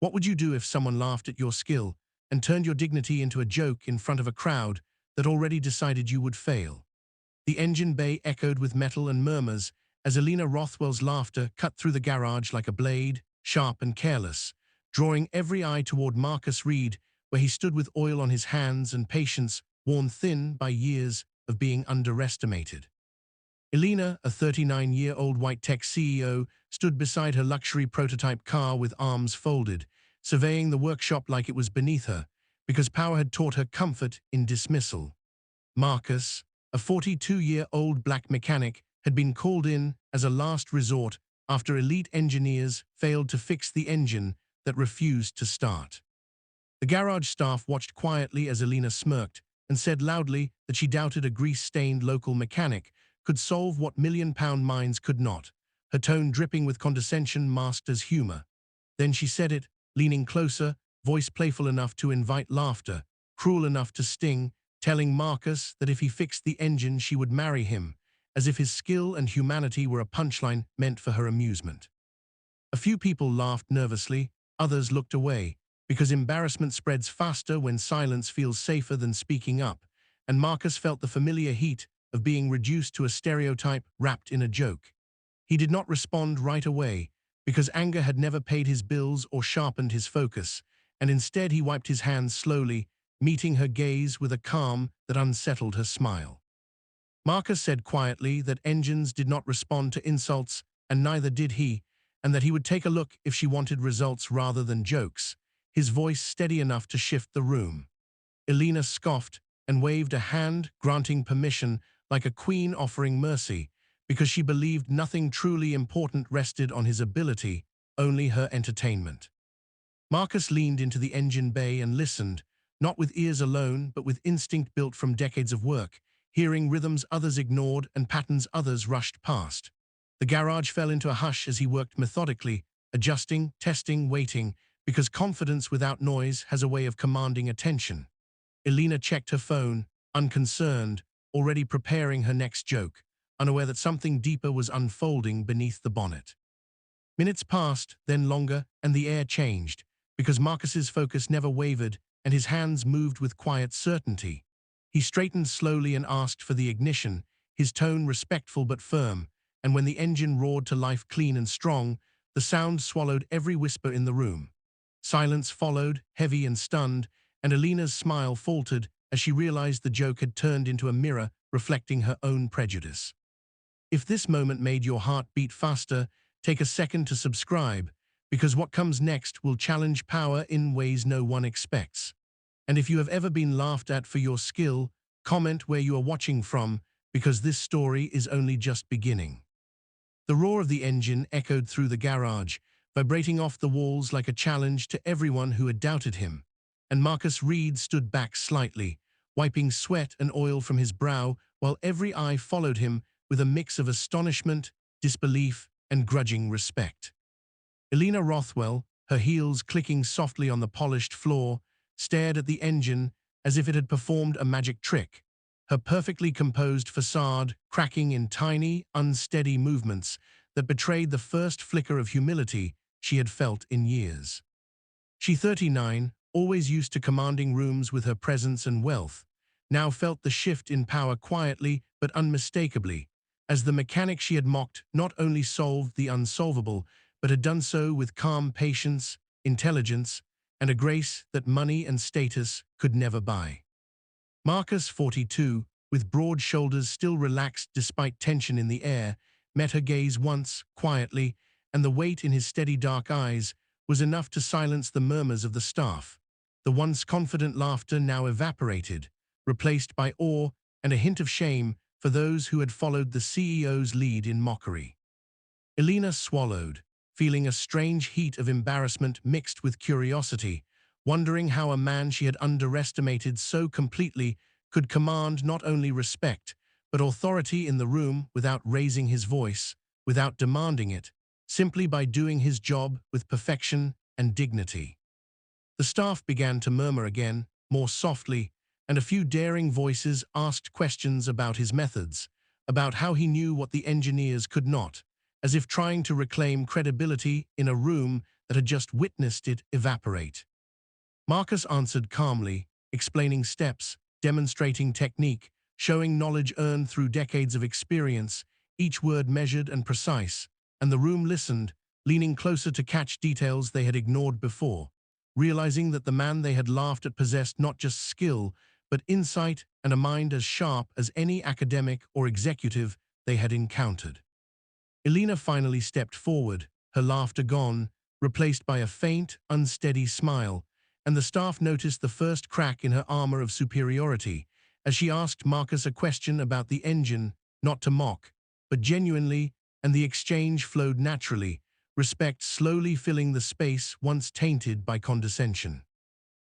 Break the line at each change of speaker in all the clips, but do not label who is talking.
What would you do if someone laughed at your skill and turned your dignity into a joke in front of a crowd that already decided you would fail? The engine bay echoed with metal and murmurs as Elena Rothwell's laughter cut through the garage like a blade, sharp and careless, drawing every eye toward Marcus Reed, where he stood with oil on his hands and patience worn thin by years of being underestimated. Elena, a 39-year-old white tech CEO, stood beside her luxury prototype car with arms folded, surveying the workshop like it was beneath her, because power had taught her comfort in dismissal. Marcus, a 42-year-old black mechanic, had been called in as a last resort after elite engineers failed to fix the engine that refused to start. The garage staff watched quietly as Elena smirked and said loudly that she doubted a grease-stained local mechanic could solve what million-pound minds could not, her tone dripping with condescension masked as humor. Then she said it, leaning closer, voice playful enough to invite laughter, cruel enough to sting, telling Marcus that if he fixed the engine she would marry him, as if his skill and humanity were a punchline meant for her amusement. A few people laughed nervously, others looked away, because embarrassment spreads faster when silence feels safer than speaking up, and Marcus felt the familiar heat of being reduced to a stereotype wrapped in a joke. He did not respond right away, because anger had never paid his bills or sharpened his focus, and instead he wiped his hands slowly, meeting her gaze with a calm that unsettled her smile. Marcus said quietly that engines did not respond to insults, and neither did he, and that he would take a look if she wanted results rather than jokes, his voice steady enough to shift the room. Elena scoffed and waved a hand, granting permission like a queen offering mercy, because she believed nothing truly important rested on his ability, only her entertainment. Marcus leaned into the engine bay and listened, not with ears alone, but with instinct built from decades of work, hearing rhythms others ignored and patterns others rushed past. The garage fell into a hush as he worked methodically, adjusting, testing, waiting, because confidence without noise has a way of commanding attention. Elena checked her phone, unconcerned, already preparing her next joke, unaware that something deeper was unfolding beneath the bonnet. Minutes passed, then longer, and the air changed, because Marcus's focus never wavered and his hands moved with quiet certainty. He straightened slowly and asked for the ignition, his tone respectful but firm, and when the engine roared to life clean and strong, the sound swallowed every whisper in the room. Silence followed, heavy and stunned, and Elena's smile faltered as she realized the joke had turned into a mirror reflecting her own prejudice. If this moment made your heart beat faster, take a second to subscribe, because what comes next will challenge power in ways no one expects. And if you have ever been laughed at for your skill, comment where you are watching from, because this story is only just beginning. The roar of the engine echoed through the garage, vibrating off the walls like a challenge to everyone who had doubted him, and Marcus Reed stood back slightly, wiping sweat and oil from his brow while every eye followed him with a mix of astonishment, disbelief, and grudging respect. Elena Rothwell, her heels clicking softly on the polished floor, stared at the engine as if it had performed a magic trick, her perfectly composed facade cracking in tiny, unsteady movements that betrayed the first flicker of humility she had felt in years. She, 39, always used to commanding rooms with her presence and wealth, now felt the shift in power quietly but unmistakably, as the mechanic she had mocked not only solved the unsolvable, but had done so with calm patience, intelligence, and a grace that money and status could never buy. Marcus, 42, with broad shoulders still relaxed despite tension in the air, met her gaze once, quietly, and the weight in his steady dark eyes was enough to silence the murmurs of the staff. The once confident laughter now evaporated, replaced by awe and a hint of shame for those who had followed the CEO's lead in mockery. Elena swallowed, feeling a strange heat of embarrassment mixed with curiosity, wondering how a man she had underestimated so completely could command not only respect, but authority in the room without raising his voice, without demanding it, simply by doing his job with perfection and dignity. The staff began to murmur again, more softly, and a few daring voices asked questions about his methods, about how he knew what the engineers could not, as if trying to reclaim credibility in a room that had just witnessed it evaporate. Marcus answered calmly, explaining steps, demonstrating technique, showing knowledge earned through decades of experience, each word measured and precise, and the room listened, leaning closer to catch details they had ignored before, realizing that the man they had laughed at possessed not just skill, but insight and a mind as sharp as any academic or executive they had encountered. Elena finally stepped forward, her laughter gone, replaced by a faint, unsteady smile, and the staff noticed the first crack in her armor of superiority as she asked Marcus a question about the engine, not to mock, but genuinely, and the exchange flowed naturally, respect slowly filling the space once tainted by condescension.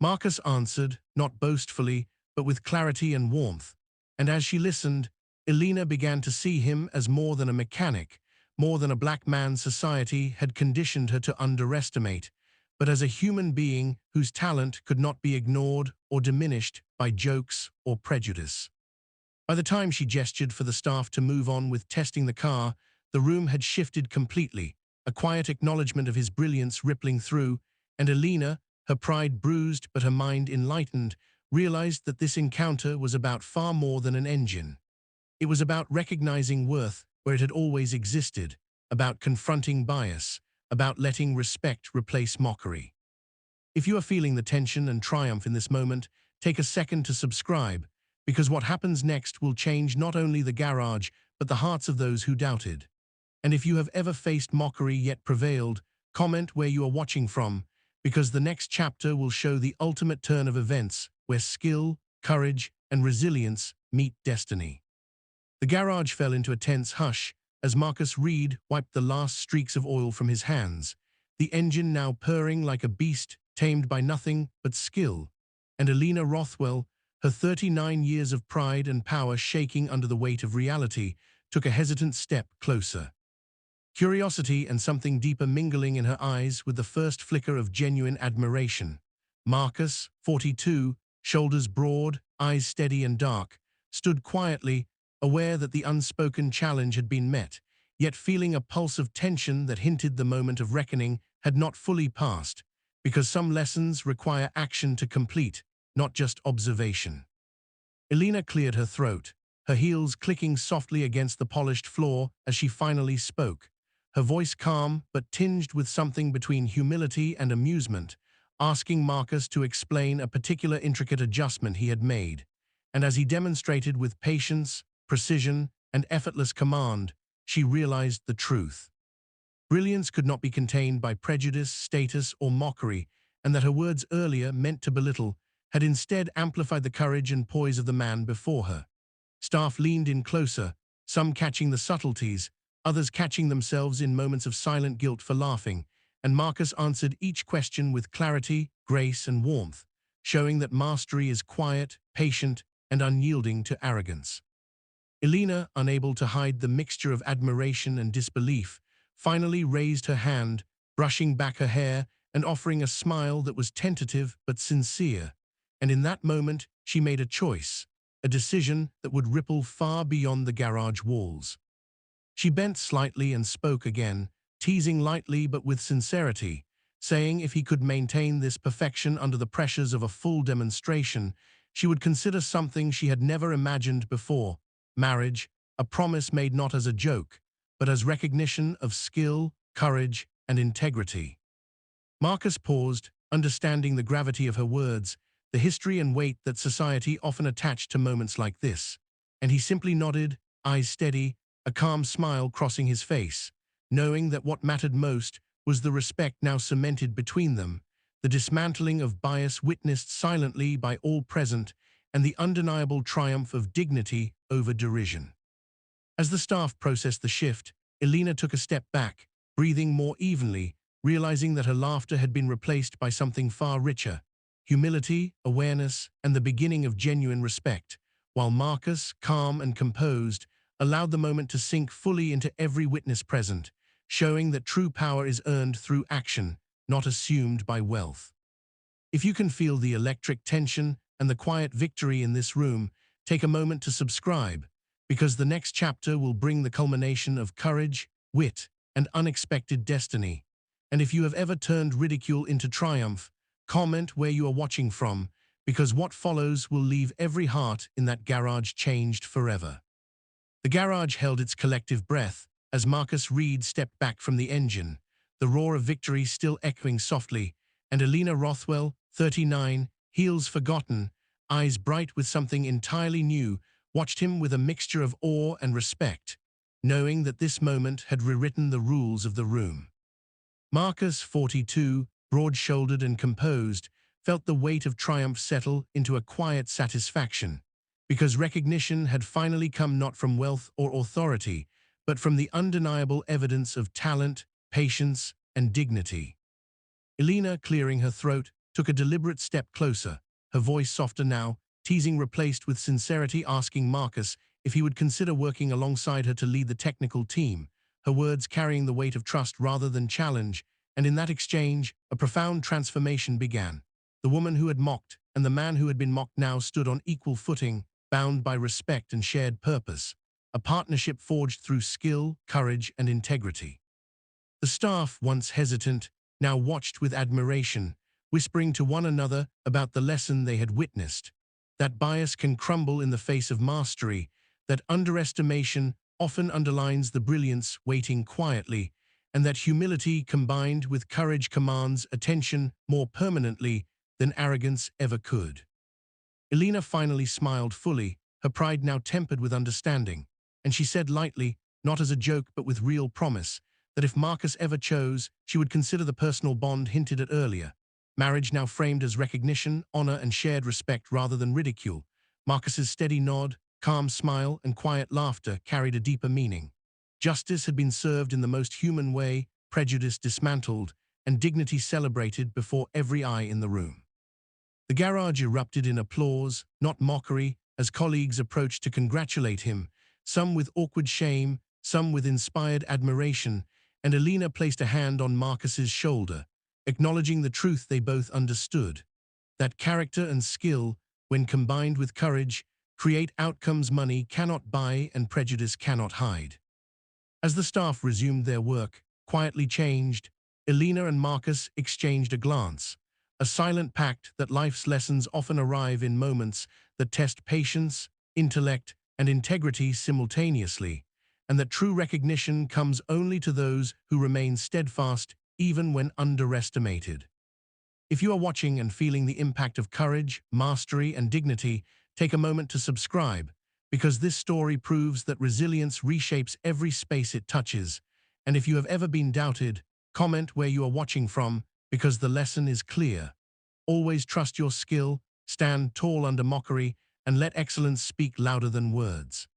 Marcus answered, not boastfully, but with clarity and warmth, and as she listened, Elena began to see him as more than a mechanic, more than a black man society had conditioned her to underestimate, but as a human being whose talent could not be ignored or diminished by jokes or prejudice. By the time she gestured for the staff to move on with testing the car, the room had shifted completely, a quiet acknowledgement of his brilliance rippling through, and Elena, her pride bruised but her mind enlightened, realized that this encounter was about far more than an engine. It was about recognizing worth where it had always existed, about confronting bias, about letting respect replace mockery. If you are feeling the tension and triumph in this moment, take a second to subscribe, because what happens next will change not only the garage, but the hearts of those who doubted. And if you have ever faced mockery yet prevailed, comment where you are watching from, because the next chapter will show the ultimate turn of events, where skill, courage, and resilience meet destiny. The garage fell into a tense hush as Marcus Reed wiped the last streaks of oil from his hands, the engine now purring like a beast tamed by nothing but skill, and Elena Rothwell, her 39 years of pride and power shaking under the weight of reality, took a hesitant step closer. Curiosity and something deeper mingling in her eyes with the first flicker of genuine admiration. Marcus, 42, shoulders broad, eyes steady and dark, stood quietly, aware that the unspoken challenge had been met, yet feeling a pulse of tension that hinted the moment of reckoning had not fully passed, because some lessons require action to complete, not just observation. Elena cleared her throat, her heels clicking softly against the polished floor as she finally spoke, her voice calm but tinged with something between humility and amusement, asking Marcus to explain a particular intricate adjustment he had made. And as he demonstrated with patience, precision, and effortless command, she realized the truth. Brilliance could not be contained by prejudice, status, or mockery, and that her words earlier meant to belittle had instead amplified the courage and poise of the man before her. Staff leaned in closer, some catching the subtleties, others catching themselves in moments of silent guilt for laughing, and Marcus answered each question with clarity, grace, and warmth, showing that mastery is quiet, patient, and unyielding to arrogance. Elena, unable to hide the mixture of admiration and disbelief, finally raised her hand, brushing back her hair and offering a smile that was tentative but sincere. And in that moment, she made a choice, a decision that would ripple far beyond the garage walls. She bent slightly and spoke again, teasing lightly but with sincerity, saying if he could maintain this perfection under the pressures of a full demonstration, she would consider something she had never imagined before: marriage, a promise made not as a joke, but as recognition of skill, courage, and integrity. Marcus paused, understanding the gravity of her words, the history and weight that society often attached to moments like this, and he simply nodded, eyes steady, a calm smile crossing his face, knowing that what mattered most was the respect now cemented between them, the dismantling of bias witnessed silently by all present, and the undeniable triumph of dignity over derision. As the staff processed the shift, Elena took a step back, breathing more evenly, realizing that her laughter had been replaced by something far richer: humility, awareness, and the beginning of genuine respect, while Marcus, calm and composed, allowed the moment to sink fully into every witness present, showing that true power is earned through action, not assumed by wealth. If you can feel the electric tension and the quiet victory in this room, take a moment to subscribe, because the next chapter will bring the culmination of courage, wit, and unexpected destiny. And if you have ever turned ridicule into triumph, comment where you are watching from, because what follows will leave every heart in that garage changed forever. The garage held its collective breath as Marcus Reed stepped back from the engine, the roar of victory still echoing softly, and Alina Rothwell, 39, heels forgotten, eyes bright with something entirely new, watched him with a mixture of awe and respect, knowing that this moment had rewritten the rules of the room. Marcus, 42, broad-shouldered and composed, felt the weight of triumph settle into a quiet satisfaction, because recognition had finally come not from wealth or authority, but from the undeniable evidence of talent, patience, and dignity. Elena, clearing her throat, took a deliberate step closer, her voice softer now, teasing replaced with sincerity, asking Marcus if he would consider working alongside her to lead the technical team, her words carrying the weight of trust rather than challenge, and in that exchange, a profound transformation began. The woman who had mocked and the man who had been mocked now stood on equal footing, bound by respect and shared purpose, a partnership forged through skill, courage, and integrity. The staff, once hesitant, now watched with admiration, whispering to one another about the lesson they had witnessed. That bias can crumble in the face of mastery, that underestimation often underlines the brilliance waiting quietly, and that humility combined with courage commands attention more permanently than arrogance ever could. Elena finally smiled fully, her pride now tempered with understanding, and she said lightly, not as a joke but with real promise, that if Marcus ever chose, she would consider the personal bond hinted at earlier. Marriage now framed as recognition, honor, and shared respect rather than ridicule. Marcus's steady nod, calm smile, and quiet laughter carried a deeper meaning. Justice had been served in the most human way, prejudice dismantled, and dignity celebrated before every eye in the room. The garage erupted in applause, not mockery, as colleagues approached to congratulate him, some with awkward shame, some with inspired admiration, and Alina placed a hand on Marcus's shoulder, acknowledging the truth they both understood. That character and skill, when combined with courage, create outcomes money cannot buy and prejudice cannot hide. As the staff resumed their work, quietly changed, Elena and Marcus exchanged a glance, a silent pact that life's lessons often arrive in moments that test patience, intellect, and integrity simultaneously, and that true recognition comes only to those who remain steadfast even when underestimated. If you are watching and feeling the impact of courage, mastery, and dignity, take a moment to subscribe, because this story proves that resilience reshapes every space it touches. And if you have ever been doubted, comment where you are watching from, because the lesson is clear. Always trust your skill, stand tall under mockery, and let excellence speak louder than words.